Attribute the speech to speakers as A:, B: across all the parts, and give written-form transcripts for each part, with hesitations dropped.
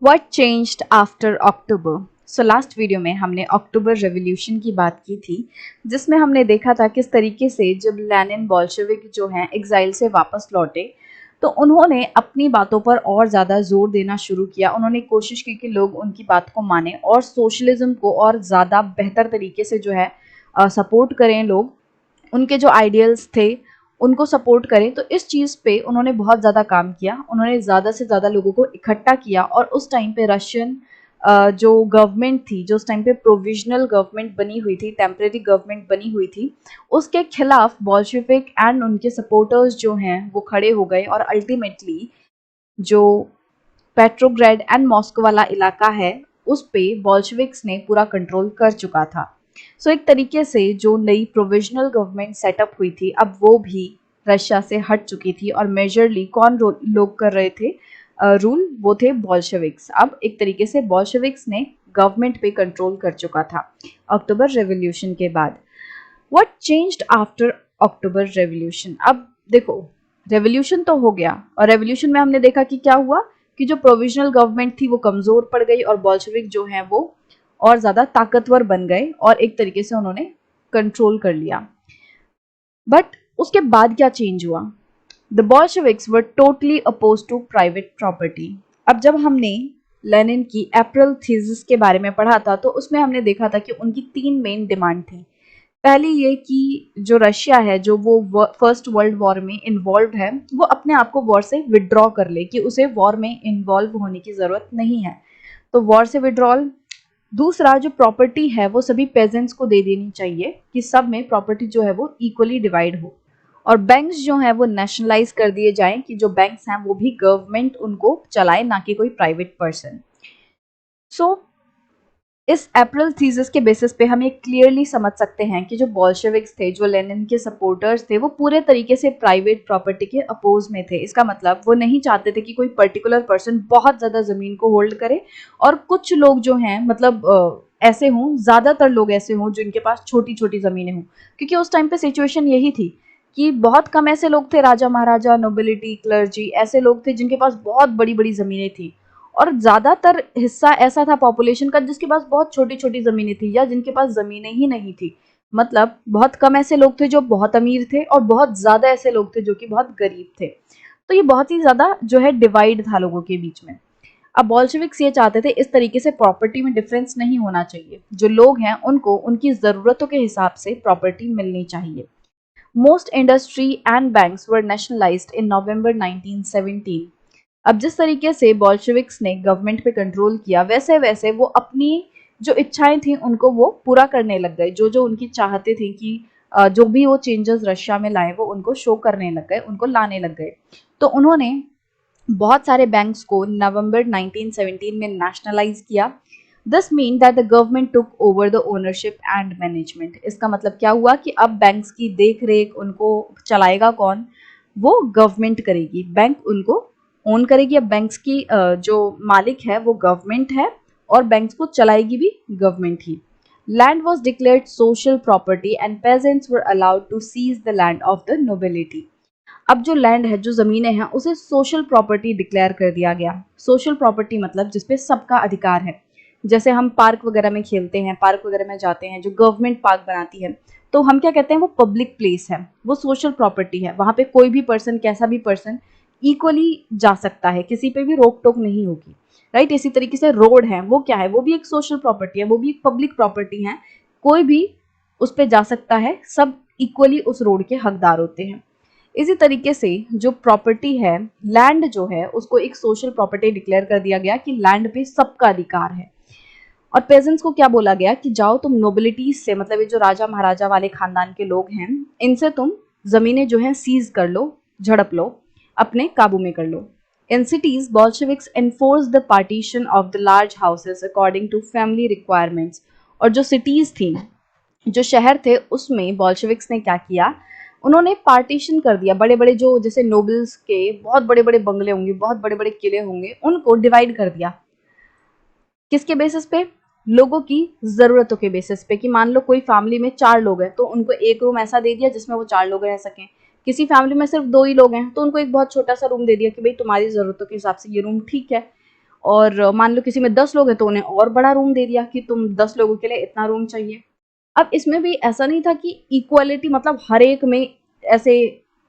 A: What changed after October? So last video में हमने अक्टूबर revolution की बात की थी, जिसमें हमने देखा था किस तरीके से जब लेनिन बोल्शेविक जो हैं एग्जाइल से वापस लौटे तो उन्होंने अपनी बातों पर और ज़्यादा जोर देना शुरू किया। उन्होंने कोशिश की कि लोग उनकी बात को माने और सोशलिज्म को और ज़्यादा बेहतर तरीके से जो है सपोर्ट करें। लोग उनके जो आइडियल्स थे उनको सपोर्ट करें। तो इस चीज़ पे उन्होंने बहुत ज़्यादा काम किया। उन्होंने ज़्यादा से ज़्यादा लोगों को इकट्ठा किया और उस टाइम पे रशियन जो गवर्नमेंट थी, जो उस टाइम पे प्रोविजनल गवर्नमेंट बनी हुई थी, टेम्परेरी गवर्नमेंट बनी हुई थी, उसके खिलाफ बोल्शेविक एंड उनके सपोर्टर्स जो हैं वो खड़े हो गए और अल्टीमेटली जो पेट्रोग्रेड एंड मॉस्को वाला इलाका है उस पे बोल्शेविक्स ने पूरा कंट्रोल कर चुका था। सो एक तरीके से जो नई प्रोविजनल गवर्नमेंट सेटअप हुई थी अब वो भी रशिया से हट चुकी थी और मेजरली कौन लोग कर रहे थे रूल, वो थे बोल्शेविक्स। अब एक तरीके से बोल्शेविक्स ने गवर्नमेंट पे कंट्रोल कर चुका था अक्टूबर रेवोल्यूशन के बाद। What changed after October revolution? अब देखो, रेवोल्यूशन तो हो गया और रेवोल्यूशन में हमने देखा कि क्या हुआ कि जो प्रोविजनल गवर्नमेंट थी वो कमजोर पड़ गई और बोल्शेविक जो हैं वो और ज्यादा ताकतवर बन गए और एक तरीके से उन्होंने कंट्रोल कर लिया। बट उसके बाद क्या चेंज हुआ? The Bolsheviks were totally oppose to private property. अब जब हमने लेनिन की अप्रैल थीसिस के बारे में पढ़ा था तो उसमें हमने देखा था कि उनकी तीन मेन डिमांड थी। पहली ये कि जो रशिया है जो वो फर्स्ट वर्ल्ड वॉर में इन्वॉल्व है वो अपने आप को वॉर से विड्रॉ कर ले, कि उसे वॉर में इन्वॉल्व होने की ज़रूरत नहीं है, तो वॉर से विड्रॉल। दूसरा, जो प्रॉपर्टी है वो सभी पेजेंट्स को दे देनी चाहिए कि सब में प्रॉपर्टी जो है वो इक्वली डिवाइड हो। और बैंक्स जो हैं वो नेशनलाइज कर दिए जाएं कि जो बैंक्स हैं वो भी गवर्नमेंट उनको चलाए, ना कि कोई प्राइवेट पर्सन। सो इस अप्रैल थीसिस के बेसिस पे हम ये क्लियरली समझ सकते हैं कि जो बोल्शेविक्स थे, जो लेनिन के सपोर्टर्स थे, वो पूरे तरीके से प्राइवेट प्रॉपर्टी के अपोज में थे। इसका मतलब वो नहीं चाहते थे कि कोई पर्टिकुलर पर्सन बहुत ज़्यादा ज़मीन को होल्ड करे और कुछ लोग जो हैं मतलब ऐसे हों, ज़्यादातर लोग ऐसे हों जिनके पास छोटी छोटी ज़मीनें हों, क्योंकि उस टाइम पे सिचुएशन यही थी कि बहुत कम ऐसे लोग थे, राजा महाराजा, नोबिलिटी, क्लर्जी, ऐसे लोग थे जिनके पास बहुत बड़ी बड़ी ज़मीनें थी। और ज़्यादातर हिस्सा ऐसा था पॉपुलेशन का जिसके पास बहुत छोटी-छोटी ज़मीनें थी या जिनके पास ज़मीनें ही नहीं थी। मतलब बहुत कम ऐसे लोग थे जो बहुत अमीर थे और बहुत ज़्यादा ऐसे लोग थे जो कि बहुत गरीब थे। तो ये बहुत ही ज़्यादा जो है डिवाइड था लोगों के बीच में। अब बोल्शेविक्स ये चाहते थे इस तरीके से प्रॉपर्टी में डिफरेंस नहीं होना चाहिए। जो लोग हैं उनको उनकी ज़रूरतों के हिसाब से प्रॉपर्टी मिलनी चाहिए। Most industry and banks were nationalised in November 1917। अब जिस तरीके से बोल्शेविक्स ने गवर्नमेंट पे कंट्रोल किया वैसे वैसे वो अपनी जो इच्छाएं थी उनको वो पूरा करने लग गए। जो जो उनकी चाहते थे कि जो भी वो चेंजेस रशिया में लाए वो उनको शो करने लग गए, उनको लाने लग गए। तो उन्होंने बहुत सारे बैंक्स को नवंबर 1917 में नेशनलाइज किया। This mean that the government took over the ownership and management. इसका मतलब क्या हुआ कि अब बैंक्स की देख रेख उनको चलाएगा कौन? वो गवर्नमेंट करेगी, बैंक उनको ओन करेगी। अब बैंक्स की जो मालिक है वो गवर्नमेंट है और बैंक्स को चलाएगी भी गवर्नमेंट ही। Land was declared social property and peasants were allowed to seize the land of the nobility. अब जो लैंड है, जो ज़मीनें हैं, उसे सोशल प्रॉपर्टी डिक्लेयर कर दिया गया। सोशल प्रॉपर्टी मतलब जिसपे सबका अधिकार है। जैसे हम पार्क वगैरह में खेलते हैं, पार्क वगैरह में जाते हैं, जो गवर्नमेंट पार्क बनाती है, तो हम क्या कहते हैं, वो पब्लिक प्लेस है, वो सोशल प्रॉपर्टी है। वहाँ पे कोई भी पर्सन, कैसा भी पर्सन इक्वली जा सकता है, किसी पे भी रोक टोक नहीं होगी, राइट। इसी तरीके से रोड है, वो क्या है, वो भी एक सोशल प्रॉपर्टी है, वो भी एक पब्लिक प्रॉपर्टी है। कोई भी उस पर जा सकता है, सब इक्वली उस रोड के हकदार होते हैं। इसी तरीके से जो प्रॉपर्टी है, लैंड जो है, उसको एक सोशल प्रॉपर्टी डिक्लेयर कर दिया गया कि लैंड पे सबका अधिकार है। और पेजेंट्स को क्या बोला गया कि जाओ तुम नोबिलिटीज से, मतलब ये जो राजा महाराजा वाले खानदान के लोग हैं, इनसे तुम जमीनें जो है सीज कर लो, झड़प लो, अपने काबू में कर लो। In cities Bolsheviks enforce the partition of the large houses according to family requirements. और जो सिटीज थी, जो शहर थे, उसमें बोल्शेविक्स ने क्या किया, उन्होंने पार्टीशन कर दिया। बड़े बड़े जो जैसे नोबल्स के बहुत बड़े बड़े बंगले होंगे, बहुत बड़े बड़े किले होंगे, उनको डिवाइड कर दिया। किसके बेसिस पे? लोगों की ज़रूरतों के बेसिस पे, कि मान लो कोई फैमिली में 4 लोग हैं तो उनको एक रूम ऐसा दे दिया जिसमें वो 4 लोग रह सकें। किसी फैमिली में सिर्फ 2 ही लोग हैं तो उनको एक बहुत छोटा सा रूम दे दिया कि भाई तुम्हारी ज़रूरतों के हिसाब से ये रूम ठीक है। और मान लो किसी में 10 लोग हैं तो उन्हें और बड़ा रूम दे दिया कि तुम 10 लोगों के लिए इतना रूम चाहिए। अब इसमें भी ऐसा नहीं था कि इक्वालिटी मतलब हर एक में ऐसे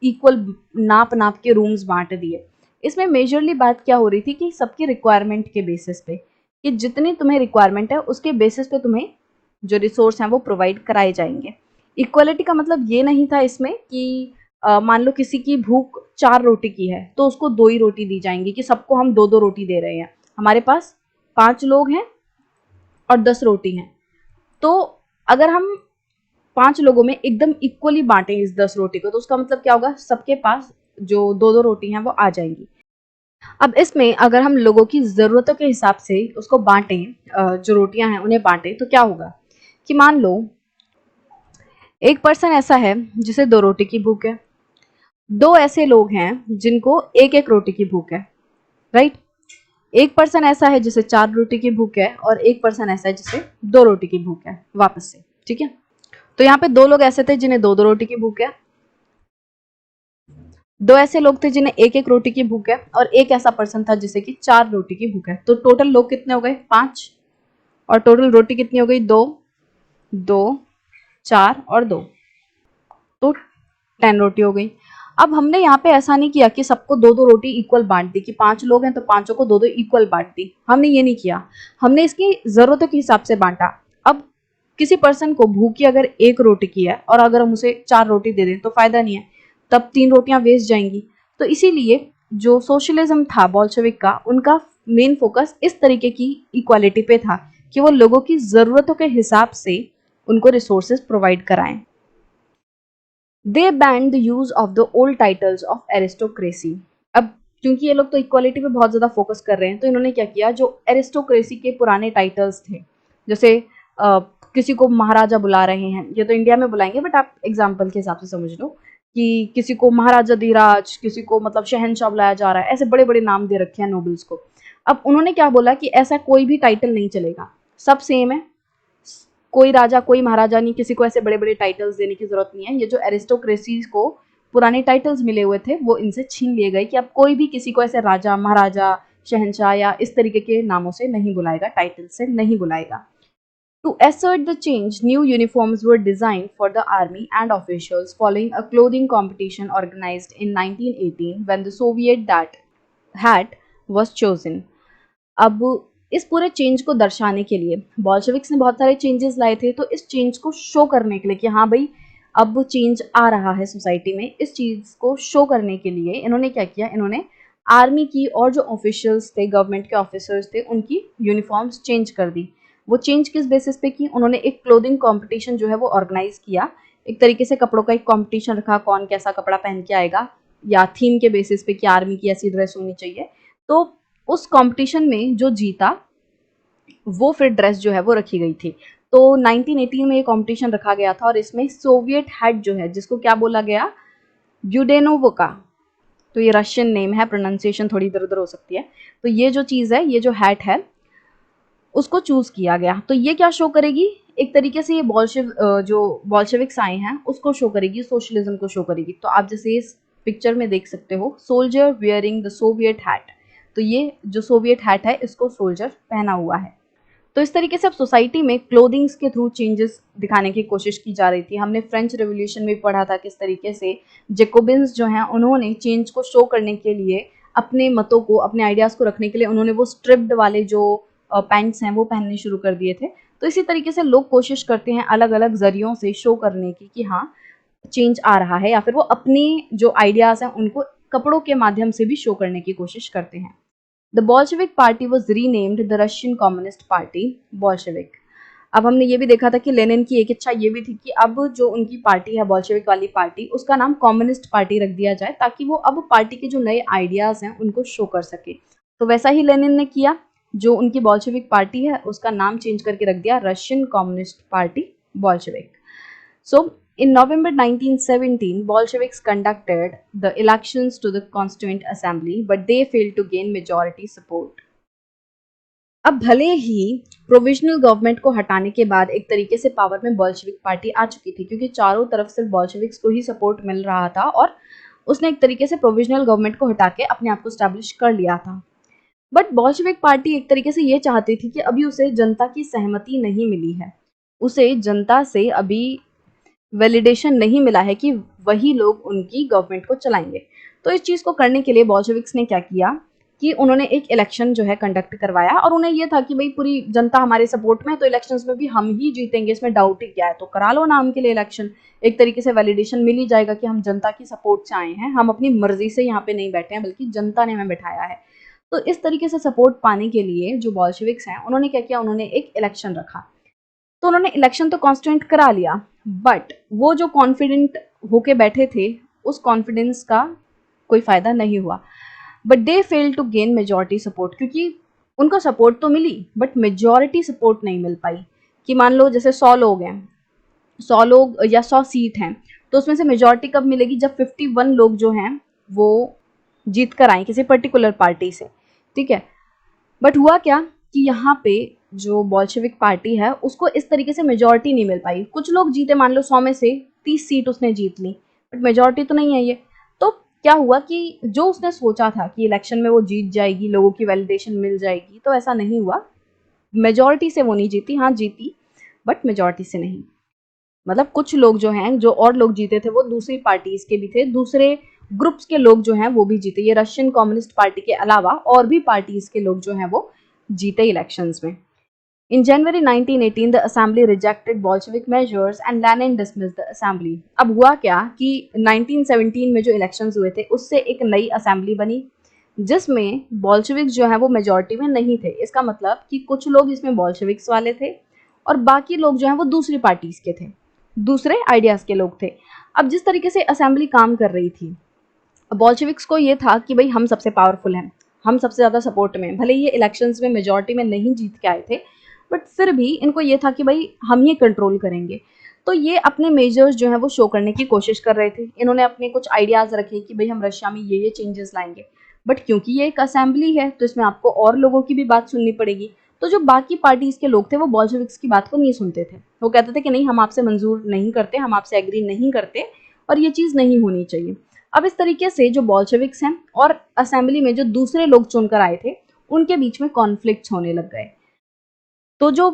A: इक्वल नाप नाप के रूम्स बांट दिए। इसमें मेजरली बात क्या हो रही थी कि सबकी रिक्वायरमेंट के बेसिस पे, कि जितनी तुम्हें रिक्वायरमेंट है उसके बेसिस पे तुम्हें जो रिसोर्स हैं वो प्रोवाइड कराए जाएंगे। इक्वालिटी का मतलब ये नहीं था इसमें कि मान लो किसी की भूख 4 रोटी की है तो उसको 2 ही रोटी दी जाएंगी, कि सबको हम 2-2 रोटी दे रहे हैं। हमारे पास 5 लोग हैं और 10 रोटी हैं, तो अगर हम 5 लोगों में एकदम इक्वली बांटें इस 10 रोटी को, तो उसका मतलब क्या होगा, सबके पास जो 2-2 रोटी हैं वो आ जाएंगी। अब इसमें अगर हम लोगों की ज़रूरतों के हिसाब से उसको बांटें, जो रोटियां हैं उन्हें बांटें, तो क्या होगा कि मान लो एक पर्सन ऐसा है जिसे 2 रोटी की भूख है, 2 ऐसे लोग हैं जिनको एक एक रोटी की भूख है, राइट। एक पर्सन ऐसा है जिसे 4 रोटी की भूख है और एक पर्सन ऐसा है जिसे 2 रोटी की भूख है, वापस से, ठीक है। तो यहाँ पे 2 लोग ऐसे थे जिन्हें 2-2 रोटी की भूख है, 2 ऐसे लोग थे जिन्हें एक एक रोटी की भूख है और एक ऐसा पर्सन था जिसे कि 4 रोटी की भूख है। तो टोटल लोग कितने हो गए, 5, और टोटल रोटी कितनी हो गई, 2, 2, 4 और 2, तो 10 रोटी हो गई। अब हमने यहाँ पे ऐसा नहीं किया कि सबको 2-2 रोटी इक्वल बांट दी, कि 5 लोग हैं तो पांचों को 2-2 इक्वल बांट दी, हमने ये नहीं किया। हमने इसकी जरूरतों के हिसाब से बांटा। अब किसी पर्सन को भूखी अगर 1 रोटी की है और अगर हम उसे 4 रोटी दे दें तो फायदा नहीं है, तब 3 रोटियां वेस्ट जाएंगी। तो इसीलिए जो सोशलिज्म था बोल्शेविक का, उनका मेन फोकस इस तरीके की इक्वालिटी पे था कि वो लोगों की जरूरतों के हिसाब से उनको रिसोर्सेज प्रोवाइड कराएं। They banned the use of the old titles of aristocracy. अब क्योंकि ये लोग तो इक्वालिटी पे बहुत ज्यादा फोकस कर रहे हैं, तो इन्होंने क्या किया, जो एरिस्टोक्रेसी के पुराने टाइटल्स थे, जैसे किसी को महाराजा बुला रहे हैं, ये तो इंडिया में बुलाएंगे बट आप एग्जाम्पल के हिसाब से समझ लो, कि किसी को महाराजा धीराज, किसी को मतलब शहनशाह बुलाया जा रहा है, ऐसे बड़े बड़े नाम दे रखे हैं नोबल्स को। अब उन्होंने क्या बोला कि ऐसा कोई भी टाइटल नहीं चलेगा, सब सेम है, कोई राजा कोई महाराजा नहीं, किसी को ऐसे बड़े बड़े टाइटल्स देने की जरूरत नहीं है। ये जो एरिस्टोक्रेसी को पुराने टाइटल्स मिले हुए थे वो इनसे छीन लिए गए, कि अब कोई भी किसी को ऐसे राजा महाराजा शहनशाह या इस तरीके के नामों से नहीं बुलाएगा, टाइटल से नहीं बुलाएगा। To assert the change, new uniforms were designed for the army and officials following a clothing competition organized in 1918 when the Soviet that hat was chosen. अब इस पूरे चेंज को दर्शाने के लिए बोल्शेविक्स ने बहुत सारे चेंजेस लाए थे, तो इस चेंज को शो करने के लिए कि हाँ भाई अब चेंज आ रहा है सोसाइटी में, इस चीज को शो करने के लिए इन्होंने क्या किया, इन्होंने आर्मी की और जो ऑफिशियल्स थे, गवर्नमेंट के ऑफिसर्स थे, उनकी यूनिफॉर्म्स चेंज कर दी। वो चेंज किस बेसिस पे की, उन्होंने एक क्लोथिंग कॉम्पिटिशन जो है वो ऑर्गेनाइज किया, एक तरीके से कपड़ों का एक कॉम्पिटिशन रखा, कौन कैसा कपड़ा पहन के आएगा, या थीम के बेसिस पे कि आर्मी की ऐसी ड्रेस होनी चाहिए। तो उस कंपटीशन में जो जीता वो फिर ड्रेस जो है वो रखी गई थी। तो 1918 में ये कंपटीशन रखा गया था और इसमें सोवियत हैट जो है, जिसको क्या बोला गया, ब्यूडेनोवोका, तो ये रशियन नेम है, प्रोनाउंसिएशन थोड़ी इधर उधर हो सकती है। तो ये जो चीज़ है, ये जो हैट है, उसको चूज किया गया। तो ये क्या शो करेगी, एक तरीके से ये जो बॉल्शेविक्स आए हैं उसको शो करेगी, सोशलिज्म को शो करेगी। तो आप जैसे इस पिक्चर में देख सकते हो, soldier wearing the Soviet hat, तो ये जो सोवियत हैट है इसको सोल्जर पहना हुआ है। तो इस तरीके से अब सोसाइटी में क्लोथिंग्स के थ्रू चेंजेस दिखाने की कोशिश की जा रही थी। हमने फ्रेंच रेवोल्यूशन में पढ़ा था किस तरीके से जेकोबिन्स जो हैं उन्होंने चेंज को शो करने के लिए, अपने मतों को, अपने आइडियाज़ को रखने के लिए उन्होंने वो स्ट्रिप्ड वाले जो पैंट्स हैं वो पहनने शुरू कर दिए थे। तो इसी तरीके से लोग कोशिश करते हैं अलग अलग जरियों से शो करने की कि हाँ चेंज आ रहा है, या फिर वो अपनी जो आइडियाज़ हैं उनको कपड़ों के माध्यम से भी शो करने की कोशिश करते हैं। The Bolshevik party was renamed the Russian communist party Bolshevik. अब हमने ये भी देखा था कि लेनिन की एक इच्छा ये भी थी कि अब जो उनकी पार्टी है बॉल्शेविक वाली पार्टी, उसका नाम कम्युनिस्ट पार्टी रख दिया जाए, ताकि वो अब पार्टी के जो नए आइडियाज हैं उनको शो कर सके। तो वैसा ही लेनिन ने किया, जो उनकी बॉल्शेविक पार्टी है उसका नाम चेंज करके रख दिया Russian communist party Bolshevik. So, in November 1917, Bolsheviks conducted the elections to the Constituent Assembly, but they failed to gain majority support. अब भले ही प्रोविजनल गवर्नमेंट को हटाने के बाद एक तरीके से पावर में बोल्शेविक पार्टी आ चुकी थी, क्योंकि चारों तरफ से बोल्शेविक्स को ही सपोर्ट मिल रहा था और उसने एक तरीके से प्रोविजनल गवर्नमेंट को हटा के अपने आप को स्टैब्लिश कर लिया था। बट बोल्शेविक पार्टी एक तरीके से ये चाहती थी कि अभी उसे जनता की सहमति नहीं मिली है, उसे जनता से अभी वैलिडेशन नहीं मिला है कि वही लोग उनकी गवर्नमेंट को चलाएंगे। तो इस चीज़ को करने के लिए बोल्शेविक्स ने क्या किया कि उन्होंने एक इलेक्शन जो है कंडक्ट करवाया, और उन्हें ये था कि भाई पूरी जनता हमारे सपोर्ट में है तो इलेक्शंस में भी हम ही जीतेंगे, इसमें डाउट ही क्या है, तो करा लो नाम के लिए इलेक्शन। एक तरीके से वैलिडेशन मिल ही जाएगा कि हम जनता की सपोर्ट से आए हैं, हम अपनी मर्जी से यहाँ पे नहीं बैठे हैं बल्कि जनता ने हमें बैठाया है। तो इस तरीके से सपोर्ट पाने के लिए जो बोल्शेविक्स हैं उन्होंने क्या किया, उन्होंने एक इलेक्शन रखा। तो उन्होंने इलेक्शन तो कॉन्स्टेंट करा लिया, बट वो जो कॉन्फिडेंट होके बैठे थे उस कॉन्फिडेंस का कोई फायदा नहीं हुआ। But they fail to gain majority support, क्योंकि उनको सपोर्ट तो मिली बट मेजॉरिटी सपोर्ट नहीं मिल पाई। कि मान लो जैसे 100 लोग हैं, 100 लोग या 100 सीट हैं, तो उसमें से मेजॉरिटी कब मिलेगी, जब 51 लोग जो हैं वो जीत कर आए किसी पर्टिकुलर पार्टी से, ठीक है। बट हुआ क्या कि यहाँ पे जो बोल्शेविक पार्टी है उसको इस तरीके से मेजॉरिटी नहीं मिल पाई। कुछ लोग जीते, मान लो 100 में से 30 सीट उसने जीत ली, बट मेजॉरिटी तो नहीं है ये। तो क्या हुआ कि जो उसने सोचा था कि इलेक्शन में वो जीत जाएगी, लोगों की वैलिडेशन मिल जाएगी, तो ऐसा नहीं हुआ। मेजॉरिटी से वो नहीं जीती, हाँ जीती बट मेजॉरिटी से नहीं। मतलब कुछ लोग जो हैं, जो और लोग जीते थे वो दूसरी पार्टीज के भी थे, दूसरे ग्रुप्स के लोग जो हैं वो भी जीते। ये रशियन कम्युनिस्ट पार्टी के अलावा और भी पार्टीज के लोग जो हैं वो जीते इलेक्शंस में। In January 1918, the assembly rejected Bolshevik measures and Lenin dismissed the assembly. अब हुआ क्या कि 1917 में जो इलेक्शंस हुए थे उससे एक नई असेंबली बनी जिसमें बॉल्शेविक्स जो है वो मेजॉरिटी में नहीं थे। इसका मतलब कि कुछ लोग इसमें बॉल्शेविक्स वाले थे और बाकी लोग जो हैं वो दूसरी पार्टीज के थे, दूसरे आइडियाज के लोग थे। अब जिस तरीके से असेंबली काम कर रही थी, बॉल्शेविक्स को ये था कि भाई हम सबसे पावरफुल हैं, हम सबसे ज़्यादा सपोर्ट में, भले ये इलेक्शंस में मेजॉरिटी में नहीं जीत के आए थे बट फिर भी इनको ये था कि भाई हम ये कंट्रोल करेंगे। तो ये अपने मेजर्स जो है वो शो करने की कोशिश कर रहे थे। इन्होंने अपने कुछ आइडियाज़ रखे कि भाई हम रशिया में ये चेंजेस लाएंगे, बट क्योंकि ये एक असेंबली है तो इसमें आपको और लोगों की भी बात सुननी पड़ेगी। तो जो बाकी पार्टीज के लोग थे वो बॉल्शेविक्स की बात को नहीं सुनते थे, वो कहते थे कि नहीं हम आपसे मंजूर नहीं करते, हम आपसे एग्री नहीं करते और ये चीज़ नहीं होनी चाहिए। अब इस तरीके से जो बॉल्शेविक्स हैं और असेंबली में जो दूसरे लोग चुनकर आए थे उनके बीच में कॉन्फ्लिक्ट्स होने लग गए। तो जो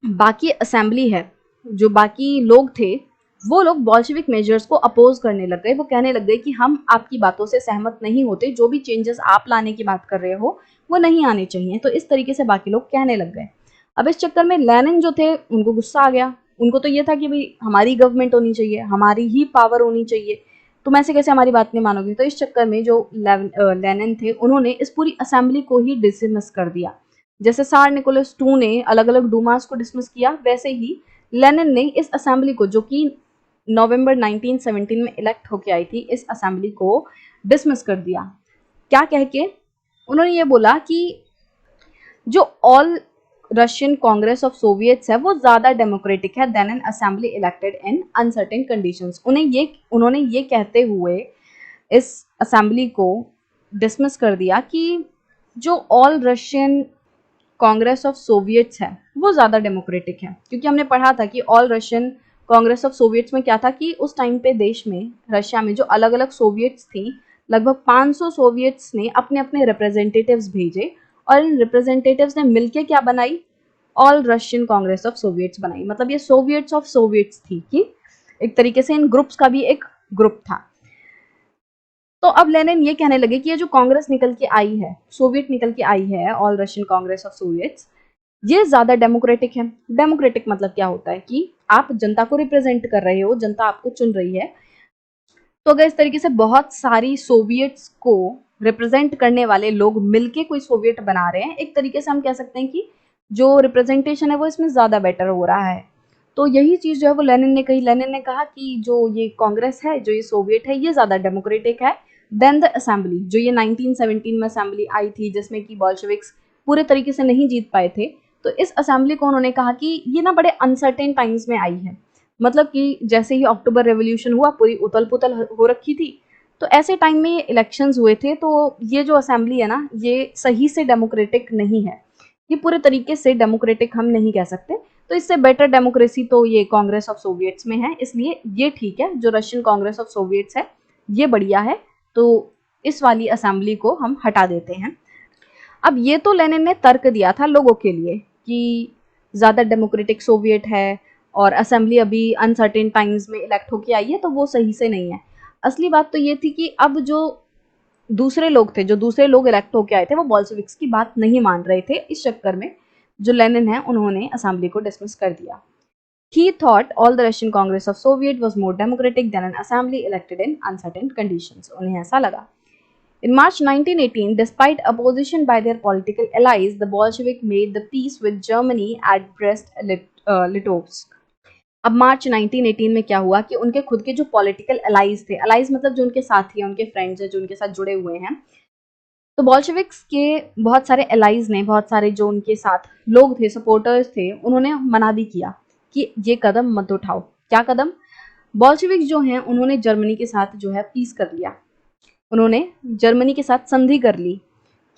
A: बाकी असेंबली है, जो बाकी लोग थे, वो लोग बॉल्शेविक मेजर्स को अपोज करने लग गए। वो कहने लग गए कि हम आपकी बातों से सहमत नहीं होते, जो भी चेंजेस आप लाने की बात कर रहे हो वो नहीं आने चाहिए। तो इस तरीके से बाकी लोग कहने लग गए। अब इस चक्कर में लेनिन जो थे उनको गुस्सा आ गया। उनको तो ये था कि भाई हमारी गवर्नमेंट होनी चाहिए, हमारी ही पावर होनी चाहिए, तुम ऐसे कैसे हमारी बात नहीं मानोगे। तो इस चक्कर में जो लेनिन थे उन्होंने इस पूरी असेंबली को ही डिसमिस कर दिया। जैसे सार निकोलस II ने अलग अलग डूमास को डिसमिस किया, वैसे ही लेनिन ने इस असेंबली को, जो कि नवंबर 1917 में इलेक्ट होके आई थी, इस असेंबली को डिसमिस कर दिया। क्या कह के? उन्होंने ये बोला कि जो all Russian congress of soviets है वो ज़्यादा डेमोक्रेटिक है than an assembly elected in uncertain conditions. उन्होंने ये कहते हुए इस असेंबली को डिसमिस कर दिया कि जो all Russian congress of soviets है वो ज़्यादा डेमोक्रेटिक है। क्योंकि हमने पढ़ा था कि all Russian congress of Soviets में क्या था कि उस टाइम पे देश में, रशिया में जो अलग अलग सोवियट्स थी, लगभग 500 सोवियट्स ने अपने अपने रिप्रेजेंटेटिव्स भेजे और इन रिप्रेजेंटेटिव्स ने मिलके क्या बनाई, all Russian congress of Soviets बनाई। मतलब ये सोवियट्स ऑफ सोवियट्स थी कि एक तरीके से इन ग्रुप्स का भी एक ग्रुप था। तो अब लेनिन ये कहने लगे कि ये जो कांग्रेस निकल के आई है, सोवियत निकल के आई है, all Russian congress of Soviets, ये ज्यादा डेमोक्रेटिक है। डेमोक्रेटिक मतलब क्या होता है कि आप जनता को रिप्रेजेंट कर रहे हो, जनता आपको चुन रही है। तो अगर इस तरीके से बहुत सारी सोवियट्स को रिप्रेजेंट करने वाले लोग मिलके कोई सोवियत बना रहे हैं, एक तरीके से हम कह सकते हैं कि जो रिप्रेजेंटेशन है वो इसमें ज़्यादा बेटर हो रहा है। तो यही चीज़ जो है वो लेनिन ने कही। लेनिन ने कहा कि जो ये कांग्रेस है, जो ये सोवियत है, ये ज़्यादा डेमोक्रेटिक है देन द असेंबली, जो ये 1917 में असेंबली आई थी जिसमें कि बॉल्शेविक्स पूरे तरीके से नहीं जीत पाए थे। तो इस असेंबली को उन्होंने कहा कि ये ना बड़े अनसर्टेन टाइम्स में आई है। मतलब कि जैसे ही अक्टूबर रेवोल्यूशन हुआ पूरी उथल पुथल हो रखी थी, तो ऐसे टाइम में ये इलेक्शंस हुए थे। तो ये जो असेंबली है ना, ये सही से डेमोक्रेटिक नहीं है, ये पूरे तरीके से डेमोक्रेटिक हम नहीं कह सकते। तो इससे बेटर डेमोक्रेसी तो ये कांग्रेस ऑफ सोवियट्स में है, इसलिए ये ठीक है। जो रशियन कांग्रेस ऑफ सोवियट्स है ये बढ़िया है, तो इस वाली असेंबली को हम हटा देते हैं। अब ये तो लेनिन ने तर्क दिया था लोगों के लिए कि ज़्यादा डेमोक्रेटिक सोवियत है और असेंबली अभी अनसर्टेन टाइम्स में इलेक्ट होके आई है, तो वो सही से नहीं है। असली बात तो ये थी कि अब जो दूसरे लोग थे, जो दूसरे लोग इलेक्ट होके आए थे, वो बोल्शेविक्स की बात नहीं मान रहे थे। इस चक्कर में जो लेनिन है उन्होंने असेंबली को डिसमिस कर दिया। He thought all the Russian Congress of Soviet was more democratic than an assembly elected in uncertain conditions. उन्हें ऐसा लगा। In March 1918, despite opposition by their political allies, the Bolshevik made the peace with Germany at Brest-Litovsk. अब मार्च 1918 में क्या हुआ कि उनके खुद के जो पॉलिटिकल अलाइज थे, अलाइज मतलब जो उनके साथी हैं, उनके फ्रेंड्स हैं, जो उनके साथ जुड़े हुए हैं, तो बॉल्शेविक्स के बहुत सारे अलाइज ने, बहुत सारे जो उनके साथ लोग थे, सपोर्टर्स थे, उन्होंने मना भी किया कि ये कदम मत उठाओ। क्या कदम? बॉल्शेविक्स जो हैं उन्होंने जर्मनी के साथ जो है पीस कर लिया। उन्होंने जर्मनी के साथ संधि कर ली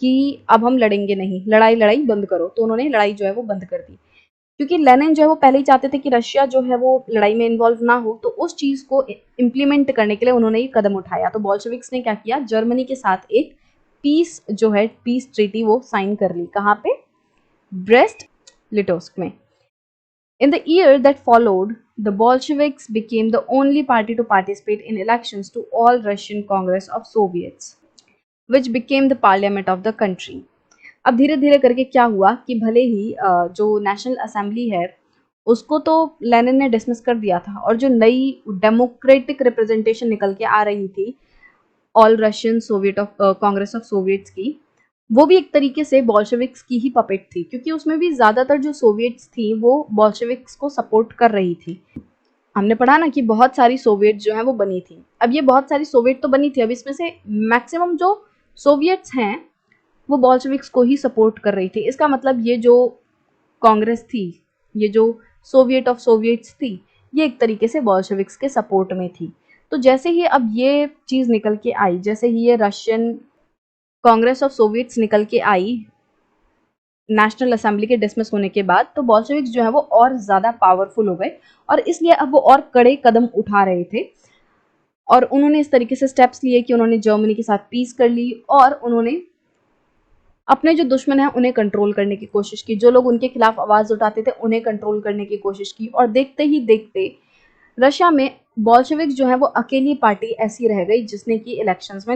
A: कि अब हम लड़ेंगे नहीं, लड़ाई बंद करो। तो उन्होंने लड़ाई जो है वो बंद कर दी, क्योंकि लेनिन जो है वो पहले ही चाहते थे कि रशिया जो है वो लड़ाई में इन्वॉल्व ना हो। तो उस चीज को इम्प्लीमेंट करने के लिए उन्होंने ये कदम उठाया। तो बॉल्शेविक्स ने क्या किया, जर्मनी के साथ एक पीस जो है, पीस ट्रीटी वो साइन कर ली। कहाँ पे? ब्रेस्ट लिटोस्क में। In the year that followed, the Bolsheviks became the only party to participate in elections to all Russian Congress of Soviets, which became the parliament of the country. अब धीरे धीरे करके क्या हुआ कि भले ही जो नेशनल असेंबली है उसको तो लेनिन ने डिसमिस कर दिया था, और जो नई डेमोक्रेटिक रिप्रेजेंटेशन निकल के आ रही थी all Russian Soviet of Congress of Soviets की, वो भी एक तरीके से बॉल्शेविक्स की ही पपेट थी, क्योंकि उसमें भी ज्यादातर जो सोवियट्स थी वो बॉल्शेविक्स को सपोर्ट कर रही थी। हमने पढ़ा ना कि बहुत सारी सोवियत जो है वो बनी थी। अब ये बहुत सारी सोवियत तो बनी थी, अब इसमें से मैक्सिमम जो सोवियट्स हैं वो बॉल्शेविक्स को ही सपोर्ट कर रही थी। इसका मतलब ये जो कांग्रेस थी, ये जो सोवियत ऑफ सोवियट्स थी, ये एक तरीके से बॉल्शेविक्स के सपोर्ट में थी। तो जैसे ही अब ये चीज निकल के आई, जैसे ही ये रशियन कांग्रेस ऑफ सोवियट्स निकल के आई नेशनल असेंबली के डिसमिस होने के बाद, तो बॉल्शेविक्स जो है वो और ज्यादा पावरफुल हो गए, और इसलिए अब वो और कड़े कदम उठा रहे थे। और उन्होंने इस तरीके से स्टेप्स लिए कि उन्होंने जर्मनी के साथ पीस कर ली, और उन्होंने अपने जो दुश्मन हैं उन्हें कंट्रोल करने की कोशिश की। जो लोग उनके खिलाफ आवाज उठाते थे उन्हें कंट्रोल करने की कोशिश की। और देखते ही देखते रशिया में बॉल्शेविक्स जो है वो अकेली पार्टी ऐसी रह गई जिसने कि इलेक्शंस में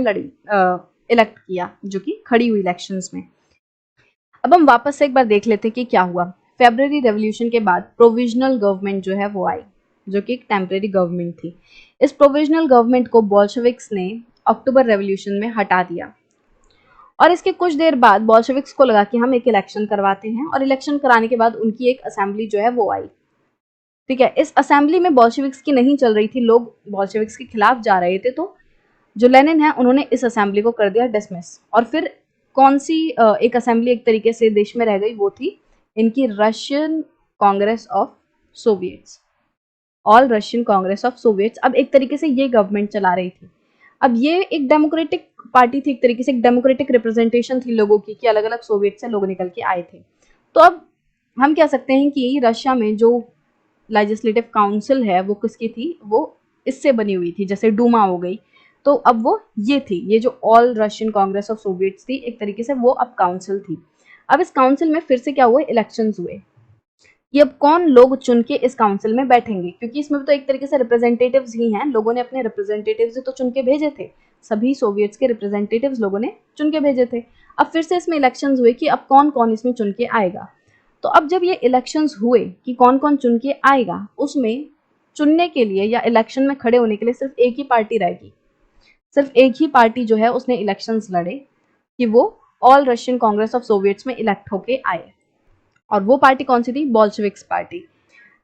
A: इलेक्ट किया, जो कि खड़ी हुई इलेक्शंस में। अब हम वापस से एक बार देख लेते हैं कि क्या हुआ। फेब्रुअरी रेवोल्यूशन के बाद प्रोविजनल गवर्नमेंट जो है वो आई, जो कि एक टेम्परेरी गवर्नमेंट थी। इस प्रोविजनल गवर्नमेंट को बॉल्शेविक्स ने अक्टूबर रेवोल्यूशन में हटा दिया, और इसके कुछ देर बाद बॉल्शेविक्स को लगा कि हम एक इलेक्शन करवाते हैं, और इलेक्शन कराने के बाद उनकी एक असेंबली जो है वो आई। ठीक है, इस असेंबली में बॉल्शेविक्स की नहीं चल रही थी, लोग बॉल्शेविक्स के खिलाफ जा रहे थे। तो जो लेनिन है उन्होंने इस असेंबली को कर दिया डिसमिस। और फिर कौन सी एक असेंबली एक तरीके से देश में रह गई, वो थी इनकी Russian congress of Soviets, all Russian congress of Soviets. अब एक तरीके से ये गवर्नमेंट चला रही थी। अब ये एक डेमोक्रेटिक पार्टी थी, एक तरीके से एक डेमोक्रेटिक रिप्रेजेंटेशन थी लोगों की, कि अलग अलग सोवियत से लोग निकल के आए थे। तो अब हम कह सकते हैं कि रशिया में जो लेजिस्लेटिव काउंसिल है वो किसकी थी, वो इससे बनी हुई थी, जैसे डूमा हो गई। तो अब वो ये थी, ये जो all Russian congress of Soviets थी, एक तरीके से वो अब काउंसिल थी। अब इस काउंसिल में फिर से क्या हुए, इलेक्शंस हुए कि अब कौन लोग चुन के इस काउंसिल में बैठेंगे, क्योंकि इसमें तो एक तरीके से रिप्रेजेंटेटिव्स ही हैं, लोगों ने अपने रिप्रेजेंटेटिव्स तो चुन के भेजे थे, सभी सोवियट्स के रिप्रेजेंटेटिव्स लोगों ने चुन के भेजे थे। अब फिर से इसमें इलेक्शंस हुए कि अब कौन कौन इसमें चुन के आएगा। तो अब जब ये इलेक्शंस हुए कि कौन कौन चुन के आएगा, उसमें चुनने के लिए या इलेक्शन में खड़े होने के लिए सिर्फ एक ही पार्टी रहेगी। सिर्फ एक ही पार्टी जो है उसने इलेक्शंस लड़े कि वो all Russian congress of Soviets में इलेक्ट होके आए। और वो पार्टी कौन सी थी? बॉल्शेविक्स पार्टी,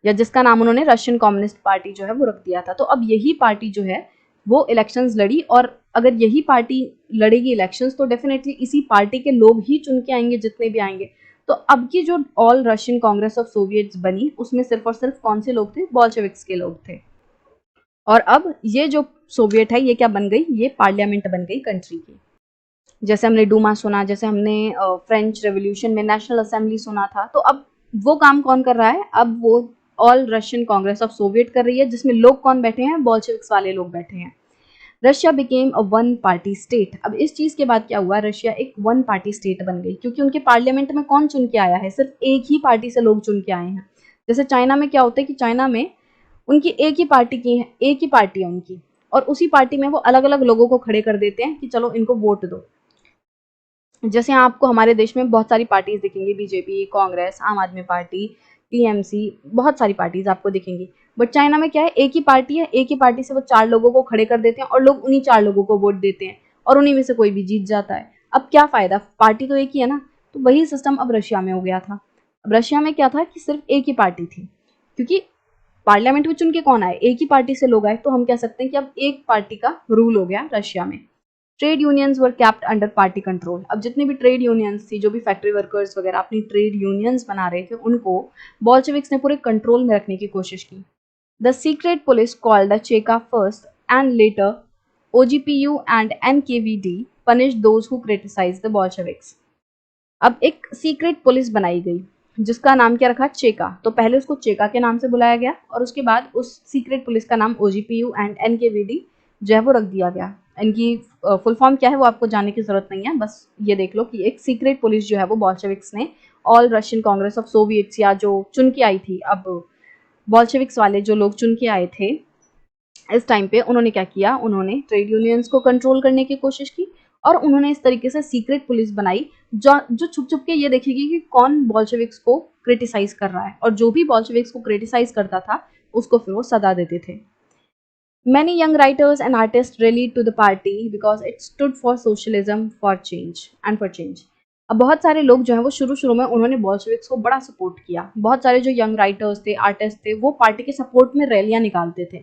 A: या जिसका नाम उन्होंने रशियन कम्युनिस्ट पार्टी जो है वो रख दिया था। तो अब यही पार्टी जो है वो इलेक्शंस लड़ी, और अगर यही पार्टी लड़ेगी इलेक्शंस तो डेफिनेटली इसी पार्टी के लोग ही चुन के आएंगे, जितने भी आएंगे। तो अब की जो all Russian congress of Soviets बनी, उसमें सिर्फ और सिर्फ कौन से लोग थे? बॉल्शेविक्स के लोग थे। और अब ये जो सोवियत है ये क्या बन गई? ये पार्लियामेंट बन गई कंट्री की। जैसे हमने डूमा सुना, जैसे हमने फ्रेंच रेवोल्यूशन में नेशनल असेंबली सुना था। तो अब वो काम कौन कर रहा है? अब वो all Russian congress of Soviet कर रही है, जिसमें लोग कौन बैठे हैं? बॉल्शेविक्स वाले लोग बैठे हैं। Russia became a one party state. अब इस चीज के बाद क्या हुआ, रशिया एक वन पार्टी स्टेट बन गई, क्योंकि उनके पार्लियामेंट में कौन चुन के आया है, सिर्फ एक ही पार्टी से लोग चुन के आए हैं। जैसे चाइना में क्या होता है कि चाइना में उनकी एक ही पार्टी की है, एक ही पार्टी है उनकी, और उसी पार्टी में वो अलग अलग लोगों को खड़े कर देते हैं कि चलो इनको वोट दो। जैसे आपको हमारे देश में बहुत सारी पार्टीज दिखेंगी, बीजेपी, कांग्रेस, आम आदमी पार्टी, टीएमसी, बहुत सारी पार्टीज आपको दिखेंगी। बट चाइना में क्या है, एक ही पार्टी है, एक ही पार्टी से वो 4 लोगों को खड़े कर देते हैं और लोग उन्हीं 4 लोगों को वोट देते हैं और उन्हीं में से कोई भी जीत जाता है। अब क्या फायदा, पार्टी तो एक ही है ना। तो वही सिस्टम अब रशिया में हो गया था। अब रशिया में क्या था कि सिर्फ एक ही पार्टी थी, क्योंकि पार्लियामेंट में चुन के कौन आए, एक ही पार्टी से लोग आए, तो हम कह सकते हैं कि अब एक पार्टी का रूल हो गया रशिया में। ट्रेड यूनियंस वर कैप्ट अंडर पार्टी कंट्रोल। अब जितनी भी ट्रेड यूनियंस थी, जो भी फैक्ट्री वर्कर्स वगैरह अपनी ट्रेड यूनियंस बना रहे थे, उनको बॉल्शेविक्स ने पूरे कंट्रोल में रखने की कोशिश की। The secret police called the Cheka first and later OGPU and NKVD punished those who criticized the Bolsheviks। अब एक सीक्रेट पुलिस बनाई गई जिसका नाम क्या रखा, चेका। तो पहले उसको चेका के नाम से बुलाया गया और उसके बाद उस सीक्रेट पुलिस का नाम OGPU एंड NKVD जो है वो रख दिया गया। इनकी फुल फॉर्म क्या है वो आपको जानने की जरूरत नहीं है, बस ये देख लो कि एक सीक्रेट पुलिस जो है वो बॉल्शेविक्स ने all Russian congress of Soviets, या जो चुन के आई थी, अब बॉल्शेविक्स वाले जो लोग चुन के आए थे इस टाइम पे, उन्होंने क्या किया, उन्होंने ट्रेड यूनियंस को कंट्रोल करने की कोशिश की और उन्होंने इस तरीके से सीक्रेट पुलिस बनाई जो छुप छुप के ये देखेगी कि कौन बॉल्शेविक्स को क्रिटिसाइज कर रहा है, और जो भी बॉल्शेविक्स को क्रिटिसाइज करता था उसको फिर वो सजा देते थे। Many young writers and artists rallied to the party because it stood for socialism for change and for change। अब बहुत सारे लोग जो है वो शुरू में उन्होंने बॉल्शेविक्स को बड़ा सपोर्ट किया। बहुत सारे जो यंग राइटर्स थे, आर्टिस्ट थे, वो पार्टी के सपोर्ट में रैलियां निकालते थे,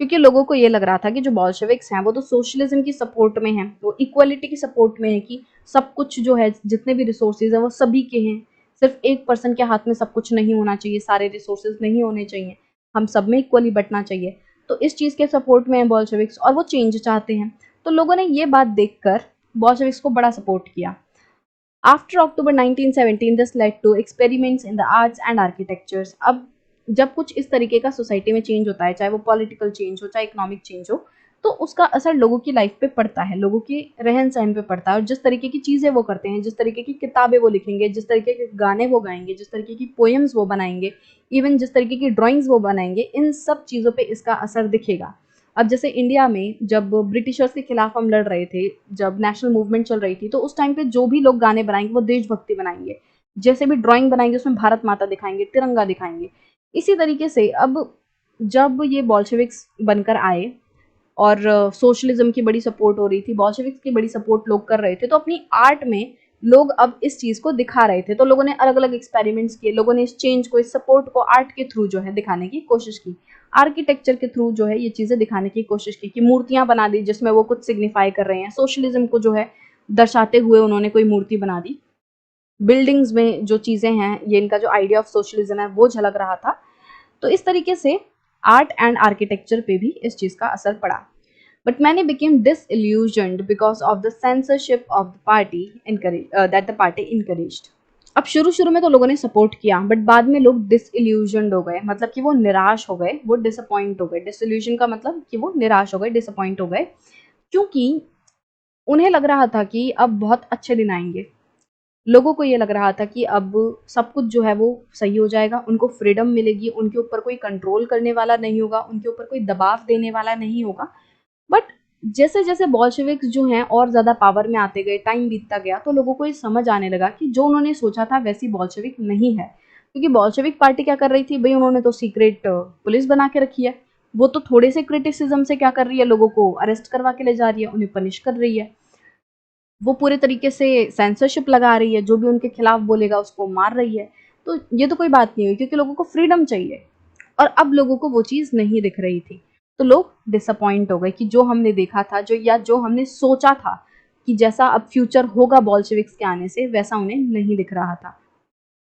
A: क्योंकि लोगों को ये लग रहा था कि जो बॉल्शेविक्स हैं वो तो सोशलिज्म की सपोर्ट में हैं, वो इक्वालिटी की सपोर्ट में है कि सब कुछ जो है, जितने भी रिसोर्सेज हैं वो सभी के हैं, सिर्फ एक पर्सन के हाथ में सब कुछ नहीं होना चाहिए, सारे रिसोर्सेज नहीं होने चाहिए, हम सब में इक्वली बंटना चाहिए। तो इस चीज़ के सपोर्ट में है बॉल्शेविक्स और वो चेंज चाहते हैं। तो लोगों ने ये बात देखकर बॉल्शेविक्स को बड़ा सपोर्ट किया। After October 1917 this led to experiments in the arts and architectures. अब जब कुछ इस तरीके का सोसाइटी में चेंज होता है, चाहे वो पॉलिटिकल चेंज हो, चाहे इकोनॉमिक चेंज हो, तो उसका असर लोगों की लाइफ पे पड़ता है, लोगों के रहन सहन पे पड़ता है, और जिस तरीके की चीज़ें वो करते हैं, जिस तरीके की किताबें वो लिखेंगे, जिस तरीके के गाने वो गाएंगे, जिस तरीके की पोएम्स वो बनाएंगे, इवन जिस तरीके की ड्राइंग्स वो बनाएंगे, इन सब चीज़ों पे इसका असर दिखेगा। अब जैसे इंडिया में जब ब्रिटिशर्स के खिलाफ हम लड़ रहे थे, जब नेशनल मूवमेंट चल रही थी, तो उस टाइम पे जो भी लोग गाने बनाएंगे वो देशभक्ति बनाएंगे, जैसे भी ड्राइंग बनाएंगे उसमें भारत माता दिखाएंगे, तिरंगा दिखाएंगे। इसी तरीके से अब जब ये बॉल्शेविक्स बनकर आए और सोशलिज्म की बड़ी सपोर्ट हो रही थी, बॉल्शेविक्स की बड़ी सपोर्ट लोग कर रहे थे, तो अपनी आर्ट में लोग अब इस चीज़ को दिखा रहे थे। तो लोगों ने अलग अलग एक्सपेरिमेंट्स किए, लोगों ने इस चेंज को, इस सपोर्ट को आर्ट के थ्रू जो है दिखाने की कोशिश की, आर्किटेक्चर के थ्रू जो है ये चीज़ें दिखाने की कोशिश की, कि मूर्तियां बना दी जिसमें वो कुछ सिग्निफाई कर रहे हैं, सोशलिज्म को जो है दर्शाते हुए उन्होंने कोई मूर्ति बना दी। बिल्डिंग्स में जो चीज़ें हैं, ये इनका जो आइडिया ऑफ सोशलिज्म है वो झलक रहा था। तो इस तरीके से आर्ट एंड आर्किटेक्चर पे भी इस चीज़ का असर पड़ा। But many became disillusioned because of the censorship of the party that the party encouraged। अब शुरू में तो लोगों ने सपोर्ट किया, बट बाद में लोग डिसइल्यूजनड हो गए, मतलब कि वो निराश हो गए, वो डिसअपॉइंट हो गए। डिसइल्यूजन का मतलब कि वो निराश हो गए, डिसअपॉइंट हो गए, क्योंकि उन्हें लग रहा था कि अब बहुत अच्छे दिन आएंगे। लोगों को ये लग रहा था कि अब सब कुछ जो है वो सही हो जाएगा, उनको फ्रीडम मिलेगी, उनके ऊपर कोई कंट्रोल करने वाला नहीं होगा, उनके ऊपर कोई दबाव देने वाला नहीं होगा। बट जैसे जैसे बॉल्शेविक्स जो हैं और ज़्यादा पावर में आते गए, टाइम बीतता गया, तो लोगों को ये समझ आने लगा कि जो उन्होंने सोचा था वैसी बॉल्शेविक नहीं है। क्योंकि बॉल्शेविक पार्टी क्या कर रही थी भाई, उन्होंने तो सीक्रेट पुलिस बना के रखी है, वो तो थोड़े से क्रिटिसिज्म से क्या कर रही है, लोगों को अरेस्ट करवा के ले जा रही है, उन्हें पनिश कर रही है, वो पूरे तरीके से सेंसरशिप लगा रही है, जो भी उनके खिलाफ बोलेगा उसको मार रही है। तो ये तो कोई बात नहीं हुई, क्योंकि लोगों को फ्रीडम चाहिए, और अब लोगों को वो चीज़ नहीं दिख रही थी। तो लोग डिसअपॉइंट हो गए कि जो हमने देखा था, जो हमने सोचा था कि जैसा अब फ्यूचर होगा बॉल्शेविक्स के आने से, वैसा उन्हें नहीं दिख रहा था।